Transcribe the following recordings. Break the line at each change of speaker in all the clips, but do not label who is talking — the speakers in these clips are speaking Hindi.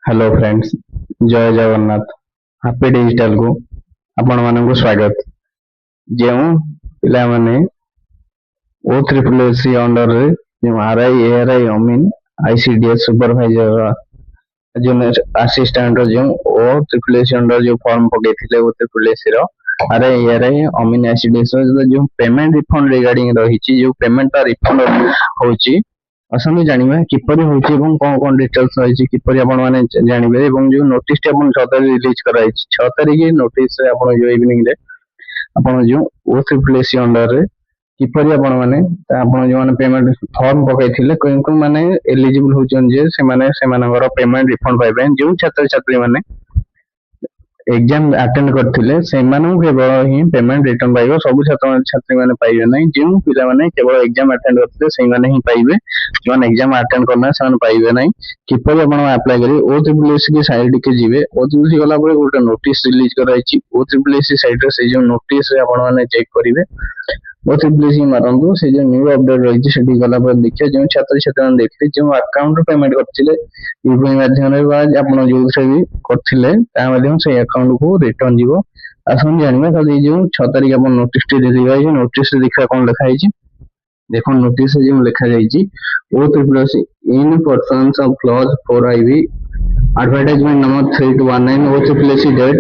हेलो फ्रेंड्स, जय जगन्नाथ। हैप्पी डिजिटल को आपण मानक स्वागत। जो पिलामाने ओ ट्रिपल एस अंडर रे जो आरआई एआरआई अमीन आईसीडीएस सुपरवाइजर जो असिस्टेंट जो ओ ट्रिपल एस अंडर जो फॉर्म पकईले ओ ट्रिपल एस रो आरआई एआरआई अमीन आईसीडीएस जो पेमेंट रिफंड रिगार्डिंग रही जो पेमेंट रिफंड होची आसନ୍ତୁ ଜାଣିବା କିପରି ହଉଛି ଏବଂ କଣ କଣ ଡିଟେଲ୍ସ ରହିଛି କିପରି ଆପଣ ମାନେ ଜାଣିବେ ଏବଂ ଯୋଉ ନୋଟିସ ଟି ଆପଣ 6 ତାରିଖ ରିଲିଜ କରାଯାଇଛି 6 ତାରିଖ ନୋଟିସ ଆପଣ ଯୋଉ ଇଭିନିଂ ରେ ଆପଣ ଯୋଉ OCCC ଅଣ୍ଡର ରେ କିପରି ଆପଣ ମାନେ ଆପଣ ଯୋଉ ମାନେ ପେମେଣ୍ଟ ଫର୍ମ ପକାଇଥିଲେ କେଉଁ ମାନେ ଏଲିଜିବଲ ହଉଛନ୍ତି ଯେ ସେମାନେ ସେମାନଙ୍କର ପେମେଣ୍ଟ ରିଫଣ୍ଡ ପାଇବା ପାଇଁ ଯୋଉ ଛାତ୍ରଛାତ୍ରୀ ମାନେ एग्जाम अटेंड करथिले सेमानन केवल ही पेमेंट रिटर्न पाइबो सब छात्र छात्री माने पाइबे नै जो पिला माने केवल एग्जाम अटेंड करथिले सेही माने ही पाइबे जो माने एग्जाम अटेंड करना से माने पाइबे नै किपरि आपण अप्लाई करी OCCC के साइट के जिवे OCCC गला पर गोटे नोटिस रिलीज कराइछि OCCC साइट रे से जो नोटिस आपण माने चेक करिवे OCCC मारंदु से जो न्यू अपडेट रहिछि सेठी गला पर देखिए जो छात्र छात्री माने देखले जो अकाउंट पेमेंट करथिले यूपीआई माध्यम रे बा आपण जो से भी करथिले ता माध्यम से अकाउंट को रिटर्न जीवो आसन जानिबा खाली जो 6 तारिख अपन नोटिस टी देबा जे नोटिस रे देखा कोन लिखा है देखो नोटिस रे जो लिखा जाई O triple S in persons of clause 4IV advertisement number 3219 O triple S date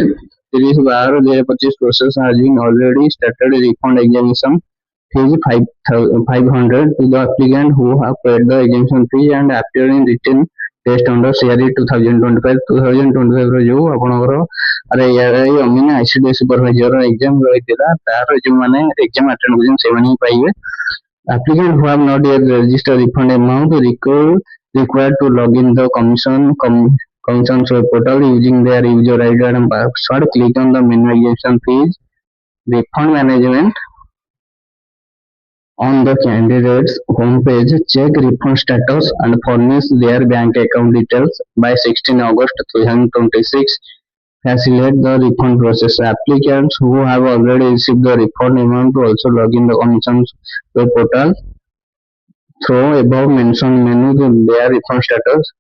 30/12/2025 process has been already started refund examination fees 500 to the applicant who have paid the examination fee and appeared in written test under CRE 2025 रो जो आपनकर अरे यार अमीन आईसीडीएस सुपरवाइजर एग्जाम रहितला तार जो माने एग्जाम अटेंड करजन से माने पाइबे applicant who have not yet registered refund amount required to log in the commission's web portal using their user ID and password. Click on the menu examination fees refund management on the candidate's homepage. Check refund status and furnish their bank account details by 16 August 2026. Facilitate the refund process. Applicants who have already received the refund amount to also log in the commission's web portal through above mentioned menu to their refund status.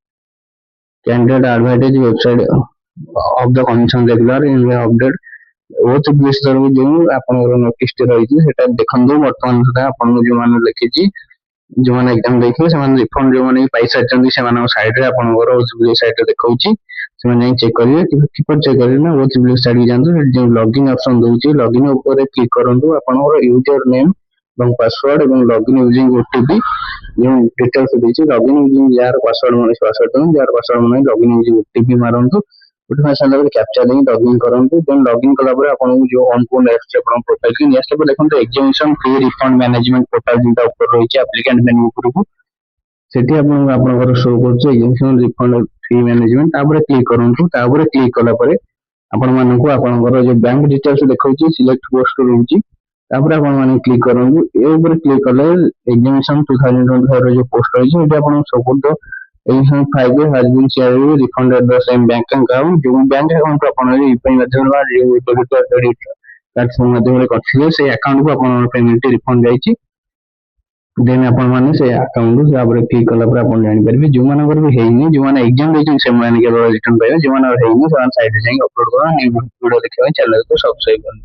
Candidate advantage website of the commission regular in the update OCCC तरफ जो आपनकर नोटिस टी रही सेटा देखंदो वर्तमान सेटा आपन जो माने लिखिची जो माने एग्जाम देखियो से माने रिफंड जो माने पैसा चंदी से माने साइड रे आपनकर OCCC साइट रे देखौची से माने चेक करिवे किपर चेक करिवे ना OCCC साइट के जानतो जो लॉगिन ऑप्शन दोची लॉगिन ऊपर क्लिक करंतु आपनकर यूजर नेम এবং পাসওয়ার্ড এবং লগইন ইউজিং ওটিপি जो डिटेल्स देची लॉगिन यूजिंग यार पासवर्ड माने पासवर्ड दन यार पासवर्ड माने लॉगिन यूजिंग ओटीपी मारंतु उठमा साला कैप्चा देई लॉगिन करंतु देन लॉगिन कला पर आपन जो ऑन को नेक्स्ट अपन प्रोफाइल के नेक्स्ट पर देखंतु एग्जामिनेशन फी रिफंड मैनेजमेंट पोर्टल जिंता ऊपर रही है एप्लीकेंट मेनू ऊपर को सेठी आपन आपनकर शो करछ एग्जामिनेशन रिफंड फी मैनेजमेंट तापर क्लिक करंतु तापर क्लिक कला पर आपन मानकु आपनकर जो बैंक डिटेल्स देखौची सिलेक्ट पोस्ट रहउची तापर आपण माने क्लिक करंतु ए ऊपर क्लिक कले एग्जामिनेशन 2025 रो जो पोस्ट रही है एटा आपण support examination 5 has been shared refunded the same bank account जो बैंक अकाउंट आपण यूपीआई माध्यम रा जो डेबिट क्रेडिट कार्ड से माध्यम रे करथिले से अकाउंट को आपण पेमेंट रिफंड जाईची देन आपण माने से अकाउंट से आपरे क्लिक कला पर आपण जानि परबे जो मानकर भी हेइनी जो माने एग्जाम देछन से माने के रिटर्न पाइबे जो माने हेइनी से साइड रे जाई अपलोड करा वीडियो देखबे चैनल को सब्सक्राइब कर